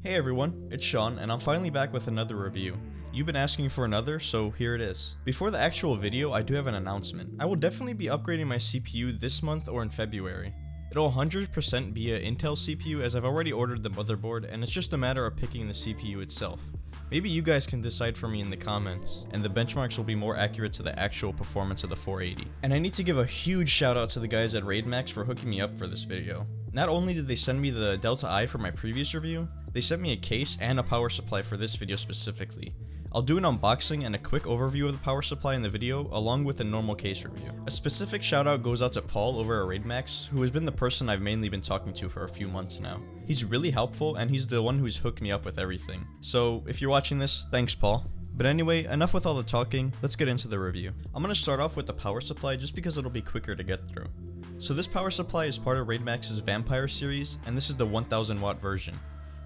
Hey everyone, it's Sean, and I'm finally back with another review. You've been asking for another, so here it is. Before the actual video, I do have an announcement. I will definitely be upgrading my CPU this month or in February. It'll 100% be an Intel CPU as I've already ordered the motherboard, and it's just a matter of picking the CPU itself. Maybe you guys can decide for me in the comments, and the benchmarks will be more accurate to the actual performance of the 480. And I need to give a huge shout out to the guys at Raidmax for hooking me up for this video. Not only did they send me the Delta I for my previous review, they sent me a case and a power supply for this video specifically. I'll do an unboxing and a quick overview of the power supply in the video, along with a normal case review. A specific shout out goes out to Paul over at Raidmax, who has been the person I've mainly been talking to for a few months now. He's really helpful, and he's the one who's hooked me up with everything. So if you're watching this, thanks Paul. But anyway, enough with all the talking, let's get into the review. I'm going to start off with the power supply just because it'll be quicker to get through. So this power supply is part of Raidmax's Vampire series, and this is the 1000 watt version.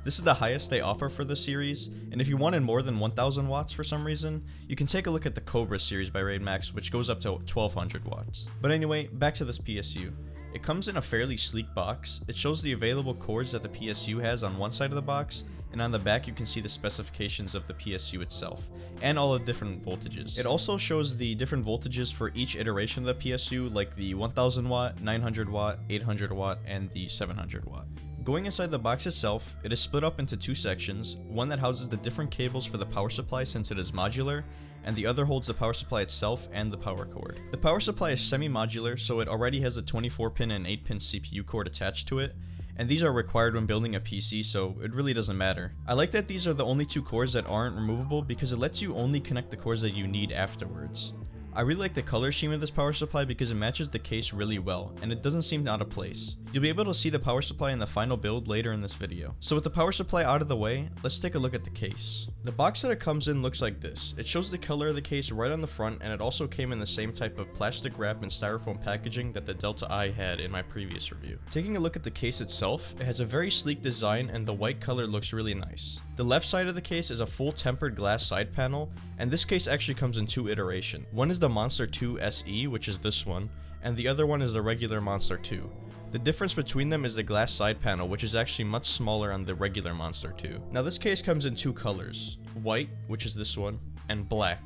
This is the highest they offer for the series, and if you wanted more than 1000 watts for some reason, you can take a look at the Cobra series by Raidmax, which goes up to 1200 watts. But anyway, back to this PSU. It comes in a fairly sleek box. It shows the available cords that the PSU has on one side of the box, and on the back you can see the specifications of the PSU itself, and all the different voltages. It also shows the different voltages for each iteration of the PSU, like the 1000 watt, 900 watt, 800 watt, and the 700 watt. Going inside the box itself, it is split up into two sections, one that houses the different cables for the power supply since it is modular, and the other holds the power supply itself and the power cord. The power supply is semi-modular, so it already has a 24-pin and 8-pin CPU cord attached to it, and these are required when building a PC, so it really doesn't matter. I like that these are the only two cords that aren't removable because it lets you only connect the cords that you need afterwards. I really like the color scheme of this power supply because it matches the case really well, and it doesn't seem out of place. You'll be able to see the power supply in the final build later in this video. So with the power supply out of the way, let's take a look at the case. The box that it comes in looks like this. It shows the color of the case right on the front, and it also came in the same type of plastic wrap and styrofoam packaging that the Delta I had in my previous review. Taking a look at the case itself, it has a very sleek design and the white color looks really nice. The left side of the case is a full tempered glass side panel, and this case actually comes in two iterations. One is the Monster 2 SE, which is this one, and the other one is the regular Monster 2. The difference between them is the glass side panel, which is actually much smaller on the regular Monster 2. Now this case comes in two colors, white, which is this one, and black.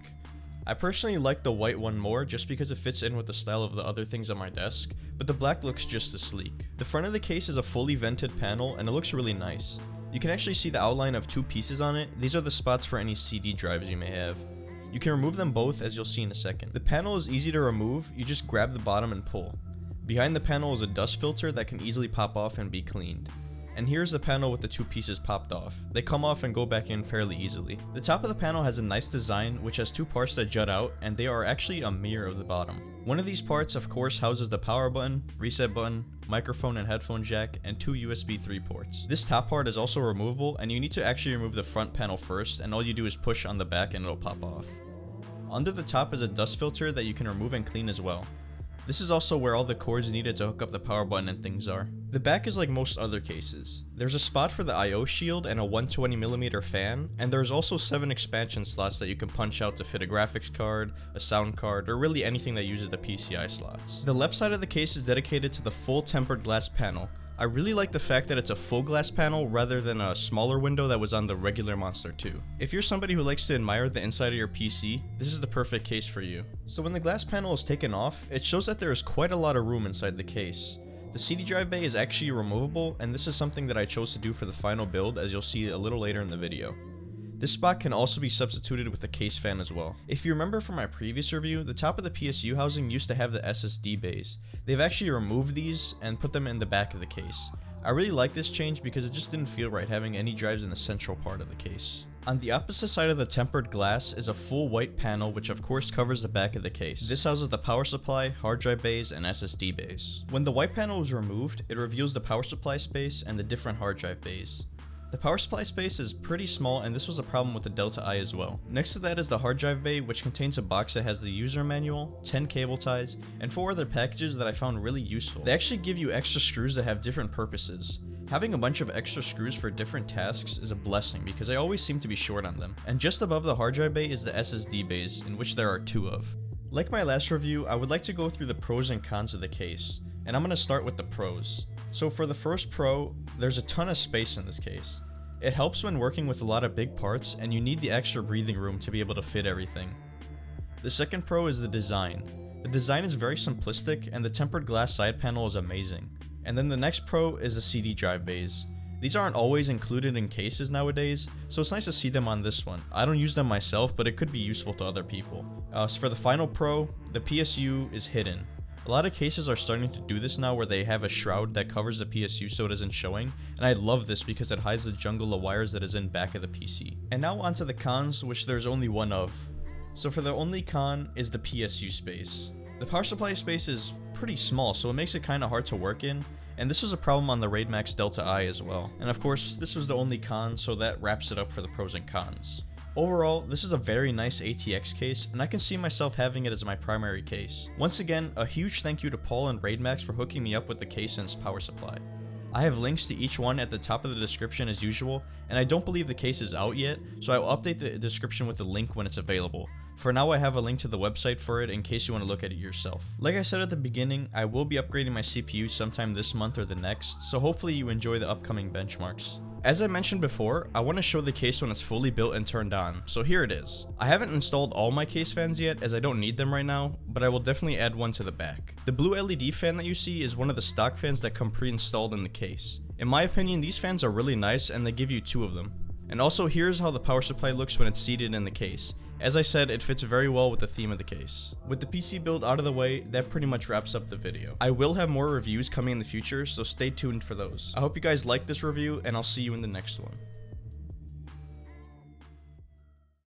I personally like the white one more just because it fits in with the style of the other things on my desk, but the black looks just as sleek. The front of the case is a fully vented panel and it looks really nice. You can actually see the outline of two pieces on it. These are the spots for any CD drives you may have. You can remove them both, as you'll see in a second. The panel is easy to remove, you just grab the bottom and pull. Behind the panel is a dust filter that can easily pop off and be cleaned. And here's the panel with the two pieces popped off. They come off and go back in fairly easily. The top of the panel has a nice design which has two parts that jut out, and they are actually a mirror of the bottom. One of these parts of course houses the power button, reset button, microphone and headphone jack, and two USB 3 ports. This top part is also removable, and you need to actually remove the front panel first, and all you do is push on the back and it'll pop off. Under the top is a dust filter that you can remove and clean as well. This is also where all the cords needed to hook up the power button and things are. The back is like most other cases. There's a spot for the I/O shield and a 120mm fan, and there's also 7 expansion slots that you can punch out to fit a graphics card, a sound card, or really anything that uses the PCI slots. The left side of the case is dedicated to the full tempered glass panel. I really like the fact that it's a full glass panel rather than a smaller window that was on the regular Monster 2. If you're somebody who likes to admire the inside of your PC, this is the perfect case for you. So when the glass panel is taken off, it shows that there is quite a lot of room inside the case. The CD drive bay is actually removable, and this is something that I chose to do for the final build, as you'll see a little later in the video. This spot can also be substituted with a case fan as well. If you remember from my previous review, the top of the PSU housing used to have the SSD bays. They've actually removed these and put them in the back of the case. I really like this change because it just didn't feel right having any drives in the central part of the case. On the opposite side of the tempered glass is a full white panel which of course covers the back of the case. This houses the power supply, hard drive bays, and SSD bays. When the white panel is removed, it reveals the power supply space and the different hard drive bays. The power supply space is pretty small, and this was a problem with the Delta I as well. Next to that is the hard drive bay, which contains a box that has the user manual, 10 cable ties, and 4 other packages that I found really useful. They actually give you extra screws that have different purposes. Having a bunch of extra screws for different tasks is a blessing because I always seem to be short on them. And just above the hard drive bay is the SSD bays, in which there are 2 of. Like my last review, I would like to go through the pros and cons of the case, and I'm going to start with the pros. So for the first pro, there's a ton of space in this case. It helps when working with a lot of big parts and you need the extra breathing room to be able to fit everything. The second pro is the design. The design is very simplistic and the tempered glass side panel is amazing. And then the next pro is the CD drive bays. These aren't always included in cases nowadays, so it's nice to see them on this one. I don't use them myself, but it could be useful to other people. So for the final pro, the PSU is hidden. A lot of cases are starting to do this now where they have a shroud that covers the PSU so it isn't showing, and I love this because it hides the jungle of wires that is in back of the PC. And now onto the cons, which there's only one of. So for the only con is the PSU space. The power supply space is pretty small, so it makes it kinda hard to work in, and this was a problem on the Raidmax Delta I as well. And of course, this was the only con, so that wraps it up for the pros and cons. Overall, this is a very nice ATX case, and I can see myself having it as my primary case. Once again, a huge thank you to Paul and Raidmax for hooking me up with the case and its power supply. I have links to each one at the top of the description as usual, and I don't believe the case is out yet, so I will update the description with the link when it's available. For now, I have a link to the website for it in case you want to look at it yourself. Like I said at the beginning, I will be upgrading my CPU sometime this month or the next, so hopefully you enjoy the upcoming benchmarks. As I mentioned before, I want to show the case when it's fully built and turned on, so here it is. I haven't installed all my case fans yet as I don't need them right now, but I will definitely add one to the back. The blue LED fan that you see is one of the stock fans that come pre-installed in the case. In my opinion, these fans are really nice and they give you 2 of them. And also here's how the power supply looks when it's seated in the case. As I said, it fits very well with the theme of the case. With the PC build out of the way, that pretty much wraps up the video. I will have more reviews coming in the future, so stay tuned for those. I hope you guys liked this review, and I'll see you in the next one.